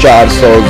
400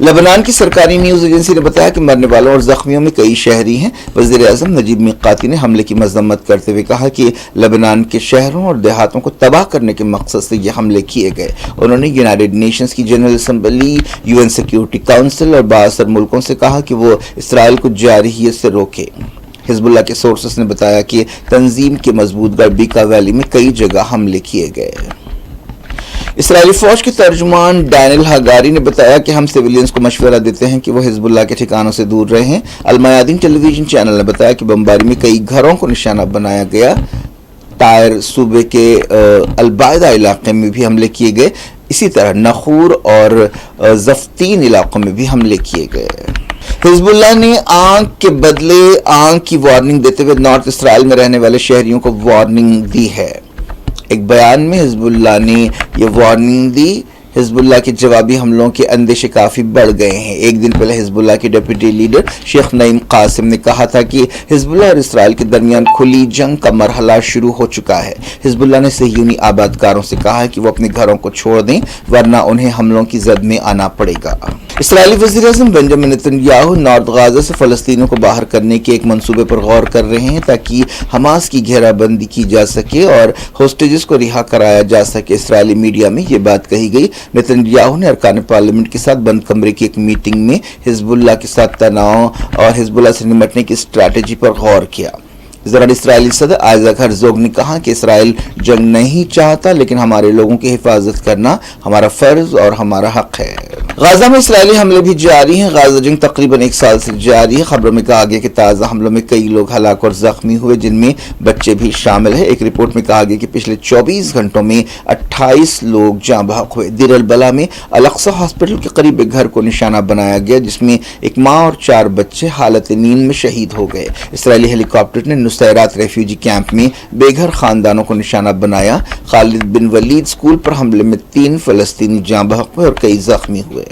لبنان کی سرکاری نیوز ایجنسی نے بتایا کہ مرنے والوں اور زخمیوں میں کئی شہری ہیں۔ وزیر اعظم نجیب میقاتی نے حملے کی مذمت کرتے ہوئے کہا کہ لبنان کے شہروں اور دیہاتوں کو تباہ کرنے کے مقصد سے یہ حملے کیے گئے۔ انہوں نے یونائیٹڈ نیشنز کی general assembly, UN security council اور بااثر ملکوں سے کہا کہ وہ اسرائیل کو جارحیت سے روکے۔ حزب اللہ کے سورسز نے بتایا کہ تنظیم کے مضبوط گڑھ بیکا ویلی میں کئی جگہ حملے کیے گئے۔ اسرائیلی فوج کے ترجمان ڈینیل ہاگاری نے بتایا کہ ہم سیویلینز کو مشورہ دیتے ہیں کہ وہ حزب اللہ کے ٹھکانوں سے دور رہیں۔ المیادین ٹیلی ویژن چینل نے بتایا کہ بمباری میں کئی گھروں کو نشانہ بنایا گیا۔ ٹائر صوبے کے البائدہ علاقے میں بھی حملے کیے گئے۔ اسی طرح نخور اور زفتین علاقوں میں بھی حملے کیے گئے۔ حزب اللہ نے آنکھ کے بدلے آنکھ کی وارننگ دیتے ہوئے نارتھ اسرائیل میں رہنے والے شہریوں کو وارننگ دی ہے۔ ایک بیان میں حزب اللہ نے یہ وارننگ دی۔ حزب اللہ کے جوابی حملوں کے اندیشے کافی بڑھ گئے ہیں۔ ایک دن پہلے حزب اللہ کے ڈپٹی لیڈر شیخ نعیم قاسم نے کہا تھا کہ حزب اللہ اور اسرائیل کے درمیان کھلی جنگ کا مرحلہ شروع ہو چکا ہے۔ حزب اللہ نے صہیونی آبادکاروں سے کہا ہے کہ وہ اپنے گھروں کو چھوڑ دیں ورنہ انہیں حملوں کی زد میں آنا پڑے گا۔ اسرائیلی وزیر اعظم بنجامن نتنیاہو نارتھ غازہ سے فلسطینیوں کو باہر کرنے کے ایک منصوبے پر غور کر رہے ہیں تاکہ حماس کی گھیرا بندی کی جا سکے اور ہوسٹیجز کو رہا کرایا جا سکے۔ اسرائیلی میڈیا میں یہ بات کہی گئی۔ نتنیاہو نے ارکان پارلیمنٹ کے ساتھ بند کمرے کی ایک میٹنگ میں حزب اللہ کے ساتھ تناؤ اور حزب اللہ سے نمٹنے کی اسٹریٹجی پر غور کیا۔ زراعی اسرائیلی صدر آئزیک ہرزوگ نے کہا کہ اسرائیل جنگ نہیں چاہتا لیکن ہمارے لوگوں کی حفاظت کرنا ہمارا فرض اور ہمارا حق ہے۔ غازہ میں اسرائیلی حملے بھی جاری ہیں۔ غازہ جنگ تقریباً ایک سال سے جاری ہے۔ خبروں میں کہا گیا کہ تازہ حملوں میں کئی لوگ ہلاک اور زخمی ہوئے جن میں بچے بھی شامل ہیں۔ ایک رپورٹ میں کہا گیا کہ پچھلے 24 گھنٹوں میں 28 لوگ جاں بحق ہوئے۔ دیر البلح میں الاقصی ہاسپٹل کے قریب ایک گھر کو نشانہ بنایا گیا جس میں ایک ماں اور 4 بچے حالت نیند میں شہید ہو گئے۔ اسرائیلی ہیلی کاپٹر نے نصیرات ریفیوجی کیمپ میں بے گھر خاندانوں کو نشانہ بنایا۔ خالد بن ولید اسکول پر حملے میں 3 فلسطینی جاں بحق ہوئے اور کئی زخمی ہوئے۔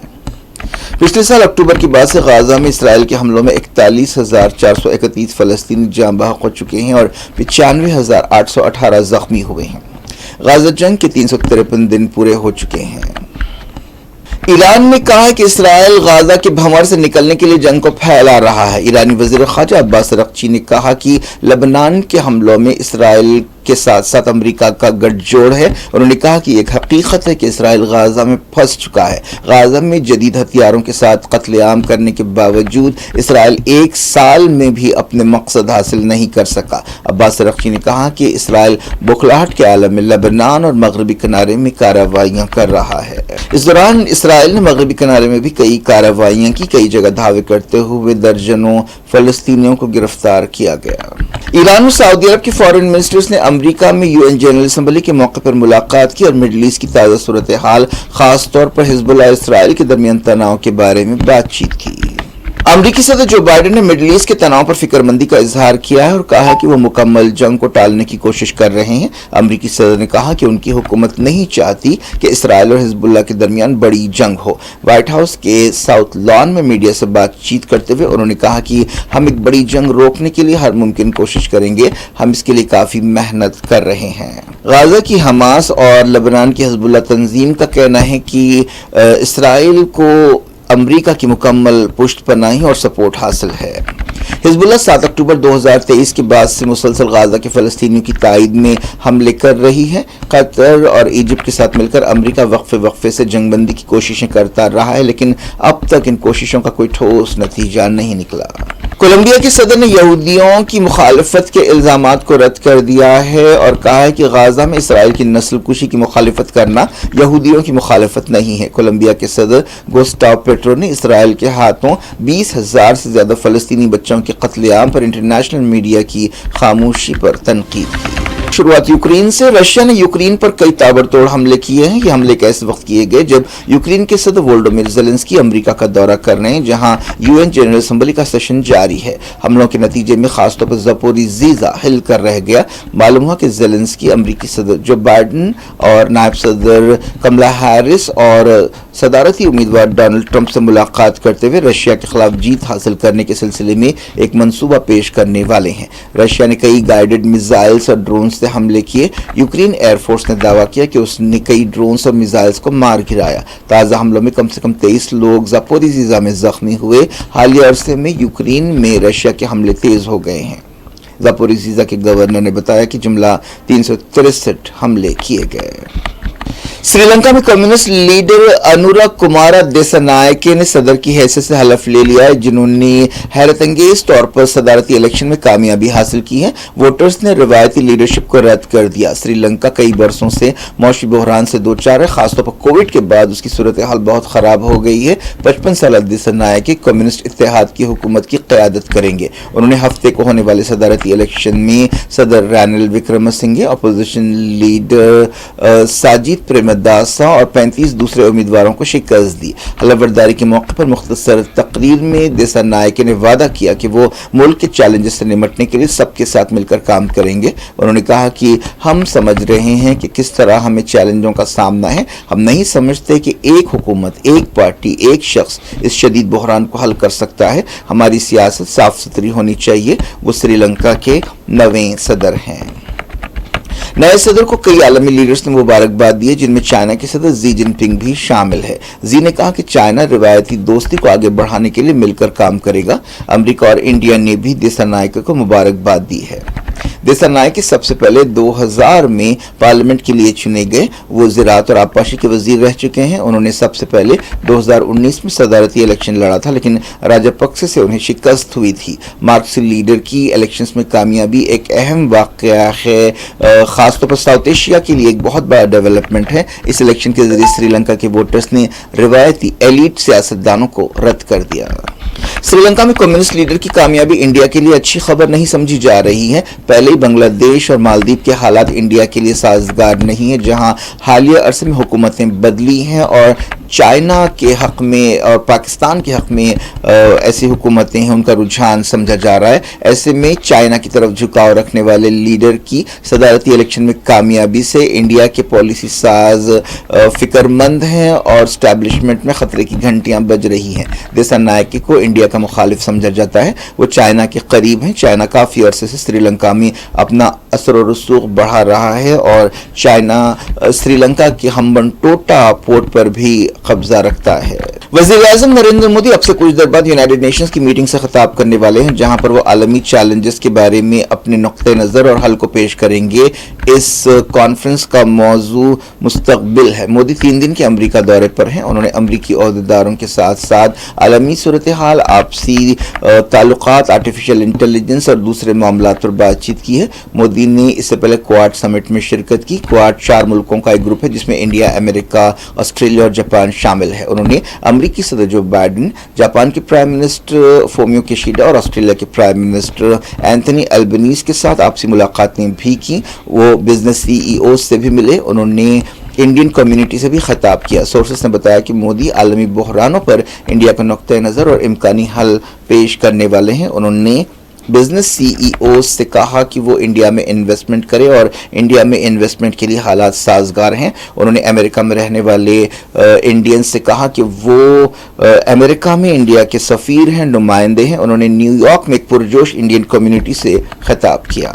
پچھلے سال اکتوبر کے بعد سے غازہ میں اسرائیل کے حملوں میں 41,431 فلسطینی جاں بحق ہو چکے ہیں اور 95,818 زخمی ہوئے ہیں۔ غازہ جنگ کے 353 دن پورے ہو چکے ہیں۔ ایران نے کہا ہے کہ اسرائیل غازہ کے بھنور سے نکلنے کے لیے جنگ کو پھیلا رہا ہے۔ ایرانی وزیر خارجہ عباس اراغچی نے کہا کہ لبنان کے حملوں میں اسرائیل کے ساتھ ساتھ امریکہ کا گٹھ جوڑ ہے۔ انہوں نے کہا کہ ایک حقیقت ہے کہ اسرائیل غازہ میں پھنس چکا ہے۔ غازہ میں جدید ہتھیاروں کے ساتھ قتل عام کرنے کے باوجود اسرائیل 1 سال میں بھی اپنے مقصد حاصل نہیں کر سکا۔ عباس اراغچی نے کہا کہ اسرائیل بوکھلاہٹ کے عالم میں لبنان اور مغربی کنارے میں کارروائیاں کر رہا ہے۔ اس دوران اسرائیل نے مغربی کنارے میں بھی کئی کارروائیاں کی۔ کئی جگہ دھاوے کرتے ہوئے درجنوں فلسطینیوں کو گرفتار کیا گیا۔ ایران اور سعودی عرب کے فارن منسٹرز نے امریکہ میں UN جنرل اسمبلی کے موقع پر ملاقات کی اور مڈل ایسٹ کی تازہ صورتحال خاص طور پر حزب اللہ اور اسرائیل کے درمیان تناؤ کے بارے میں بات چیت کی۔ امریکی صدر جو بائیڈن نے مڈل ایسٹ کے تناؤ پر فکر مندی کا اظہار کیا ہے اور کہا ہے کہ وہ مکمل جنگ کو ٹالنے کی کوشش کر رہے ہیں۔ امریکی صدر نے کہا کہ ان کی حکومت نہیں چاہتی کہ اسرائیل اور حزب اللہ کے درمیان بڑی جنگ ہو۔ وائٹ ہاؤس کے ساؤتھ لان میں میڈیا سے بات چیت کرتے ہوئے انہوں نے کہا کہ ہم ایک بڑی جنگ روکنے کے لیے ہر ممکن کوشش کریں گے، ہم اس کے لیے کافی محنت کر رہے ہیں۔ غازہ کی حماس اور لبنان کی حزب اللہ تنظیم کا کہنا ہے کہ اسرائیل کو امریکہ کی مکمل پشت پناہی اور سپورٹ حاصل ہے۔ حزب اللہ 7 اکتوبر 2023 کے بعد سے مسلسل غازہ کے فلسطینیوں کی تائید میں حملے کر رہی ہے۔ قطر اور ایجپٹ کے ساتھ مل کر امریکہ وقفے سے جنگ بندی کی کوششیں کرتا رہا ہے لیکن اب تک ان کوششوں کا کوئی ٹھوس نتیجہ نہیں نکلا۔ کولمبیا کے صدر نے یہودیوں کی مخالفت کے الزامات کو رد کر دیا ہے اور کہا ہے کہ غازہ میں اسرائیل کی نسل کشی کی مخالفت کرنا یہودیوں کی مخالفت نہیں ہے۔ کولمبیا کے صدر گوسٹاو پیٹرو نے اسرائیل کے ہاتھوں 20,000 سے زیادہ فلسطینی بچوں کے قتل عام پر انٹرنیشنل میڈیا کی خاموشی پر تنقید کی۔ شروعات یوکرین سے۔ رشیا نے یوکرین پر کئی تابڑتوڑ حملے کیے ہیں۔ یہ حملے ایسے وقت کیے گئے جب یوکرین کے صدر وولڈیمیر زیلنسکی امریکہ کا دورہ کر رہے ہیں جہاں UN جنرل اسمبلی کا سیشن جاری ہے۔ حملوں کے نتیجے میں خاص طور پر زپوریزھیا ہل کر رہ گیا۔ معلوم ہوا کہ زیلنسکی امریکی صدر جو بائیڈن اور نائب صدر کملا ہیرس اور صدارتی امیدوار ڈونلڈ ٹرمپ سے ملاقات کرتے ہوئے رشیا کے خلاف جیت حاصل کرنے کے سلسلے میں ایک منصوبہ پیش کرنے والے ہیں۔ رشیا نے کئی گائیڈڈ میزائلز اور ڈرونز سے حملے کیے۔ یوکرین ایئر فورس نے دعویٰ کیا کہ اس نے کئی ڈرونز اور میزائلز کو مار گرایا۔ تازہ حملوں میں کم سے کم 23 لوگ زاپوریزھیا میں زخمی ہوئے۔ حالیہ عرصے میں یوکرین میں رشیا کے حملے تیز ہو گئے ہیں۔ زاپوریزھیا کے گورنر نے بتایا کہ جملہ 363 حملے کیے گئے۔ سری لنکا میں کمیونسٹ لیڈر انورا کمارا دیسانائکے نے صدر کی حیثیت سے حلف لے لیا ہے، جنہوں نے حیرت انگیز طور پر صدارتی الیکشن میں کامیابی حاصل کی ہے۔ ووٹرز نے روایتی لیڈرشپ کو رد کر دیا۔ سری لنکا کئی برسوں سے معاشی بحران سے دوچار ہے، خاص طور پر کووڈ کے بعد اس کی صورتحال بہت خراب ہو گئی ہے۔ 55 سالہ دیسانائکے کمیونسٹ اتحاد کی حکومت کی قیادت کریں گے۔ انہوں نے ہفتے کو ہونے والے صدارتی الیکشن میں صدر رانیل وکرمسنگھے، اپوزیشن لیڈر ساجد پریمداسا اور 35 دوسرے امیدواروں کو شکست دی۔ حلف برداری کے موقع پر مختصر تقریر میں دیسانائکے نے وعدہ کیا کہ وہ ملک کے چیلنجز سے نمٹنے کے لیے سب کے ساتھ مل کر کام کریں گے۔ انہوں نے کہا کہ ہم سمجھ رہے ہیں کہ کس طرح ہمیں چیلنجوں کا سامنا ہے۔ ہم نہیں سمجھتے کہ ایک حکومت، ایک پارٹی، ایک شخص اس شدید بحران کو حل کر سکتا ہے۔ ہماری سیاست صاف ستھری ہونی چاہیے۔ وہ سری لنکا کے 9ویں صدر ہیں۔ نئے صدر کو کئی عالمی لیڈرز نے مبارکباد دی ہے، جن میں چائنا کے صدر زی جن پنگ بھی شامل ہے۔ زی نے کہا کہ چائنا روایتی دوستی کو آگے بڑھانے کے لیے مل کر کام کرے گا۔ امریکہ اور انڈیا نے بھی دیسانائکے کو مبارکباد دی ہے۔ دیسانائکے سب سے پہلے 2000 میں پارلیمنٹ کے لیے چنے گئے۔ وہ زراعت اور آبپاشی کے وزیر رہ چکے ہیں۔ انہوں نے سب سے پہلے 2019 میں صدارتی الیکشن لڑا تھا، لیکن راجاپکسے سے انہیں شکست ہوئی تھی۔ مارکسی لیڈر کی الیکشنز میں کامیابی ایک اہم واقعہ ہے، خاص طور پر ساؤتھ ایشیا کے لیے ایک بہت بڑا ڈیولپمنٹ ہے۔ اس الیکشن کے ذریعے سری لنکا کے ووٹرز نے روایتی ایلیٹ سیاستدانوں کو رد کر دیا۔ سری لنکا میں کمیونسٹ لیڈر کی کامیابی انڈیا کے لیے اچھی خبر نہیں سمجھی جا رہی ہے۔ پہلے ہی بنگلہ دیش اور مالدیپ کے حالات انڈیا کے لیے سازگار نہیں ہیں، جہاں حالیہ عرصے میں حکومتیں بدلی ہیں اور چائنا کے حق میں اور پاکستان کے حق میں ایسی حکومتیں ہیں، ان کا رجحان سمجھا جا رہا ہے۔ ایسے میں چائنا کی طرف جھکاؤ رکھنے والے لیڈر کی صدارتی الیکشن میں کامیابی سے انڈیا کے پالیسی ساز فکر مند ہیں اور اسٹیبلشمنٹ میں خطرے کی گھنٹیاں بج رہی ہیں۔ دیسانائکے کو انڈیا کا مخالف سمجھا جاتا ہے۔ وہ چائنا کے قریب ہیں۔ چائنا کافی عرصے سے سری لنکا میں اپنا اثر و رسوخ بڑھا رہا ہے اور چائنا سری لنکا کے ہمبنٹوٹا پورٹ پر بھی قبضہ رکھتا ہے۔ وزیر اعظم نریندر مودی اب سے کچھ دیر بعد یونائیٹڈ نیشنز کی میٹنگ سے خطاب کرنے والے ہیں، جہاں پر وہ عالمی چیلنجز کے بارے میں اپنے نقطہ نظر اور حل کو پیش کریں گے۔ اس کانفرنس کا موضوع مستقبل ہے۔ مودی 3 دن کے امریکہ دورے پر ہیں۔ انہوں نے امریکی عہدیداروں کے ساتھ ساتھ عالمی صورتحال، آپسی تعلقات، آرٹیفیشل انٹیلیجنس اور دوسرے معاملات پر بات چیت کی ہے۔ مودی نے اس سے پہلے کوآڈ سمٹ میں شرکت کی۔ کوآڈ 4 ملکوں کا ایک گروپ ہے جس میں انڈیا، امریکہ، آسٹریلیا اور جاپان شامل ہے۔ انہوں نے امریکی صدر جو بائیڈن، جاپان کے پرائم منسٹر فومیو کیشیڈا اور آسٹریلیا کے پرائم منسٹر اینتھونی البنیز کے ساتھ آپسی ملاقاتیں بھی کی۔ وہ بزنس سی ای اوز سے بھی ملے۔ انہوں نے انڈین کمیونٹی سے بھی خطاب کیا۔ سورسز نے بتایا کہ مودی عالمی بحرانوں پر انڈیا کا نقطہ نظر اور امکانی حل پیش کرنے والے ہیں۔ انہوں نے بزنس سی ای اوز سے کہا کہ وہ انڈیا میں انویسٹمنٹ کرے اور انڈیا میں انویسٹمنٹ کے لیے حالات سازگار ہیں۔ انہوں نے امریکہ میں رہنے والے انڈینز سے کہا کہ وہ امریکہ میں انڈیا کے سفیر ہیں، نمائندے ہیں۔ انہوں نے نیو یارک میں ایک پرجوش انڈین کمیونٹی سے خطاب کیا۔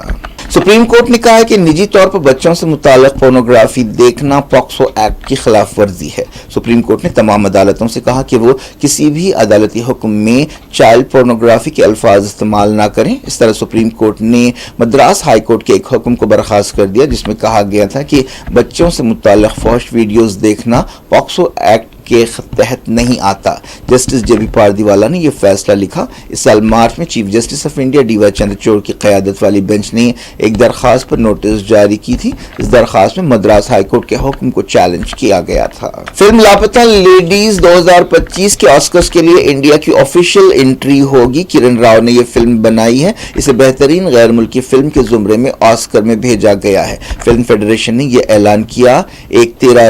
سپریم کورٹ نے کہا ہے کہ نجی طور پر بچوں سے متعلق پورنوگرافی دیکھنا پاکسو ایکٹ کی خلاف ورزی ہے۔ سپریم کورٹ نے تمام عدالتوں سے کہا کہ وہ کسی بھی عدالتی حکم میں چائلڈ پورنوگرافی کے الفاظ استعمال نہ کریں۔ اس طرح سپریم کورٹ نے مدراس ہائی کورٹ کے ایک حکم کو برخاست کر دیا جس میں کہا گیا تھا کہ بچوں سے متعلق فحش ویڈیوز دیکھنا پاکسو ایکٹ کے تحت نہیں آتا۔ جسٹس جے بی پاردیوالا نے یہ فیصلہ لکھا۔ اس سال مارچ میں chief justice of India D Y Chandrachud کی قیادت والی بینچ نے ایک درخواست پر نوٹس جاری کی تھی۔ اس درخواست میں مدراس ہائی کورٹ کے حکم کو چیلنج کیا گیا تھا۔ فلم لاپتہ لیڈیز 2025 کے آسکرز کے لیے انڈیا کی آفیشیل انٹری ہوگی۔ کرن راؤ نے یہ فلم بنائی ہے۔ اسے بہترین غیر ملکی فلم کے زمرے میں آسکر میں بھیجا گیا ہے۔ فلم فیڈریشن نے یہ اعلان کیا۔ ایک 13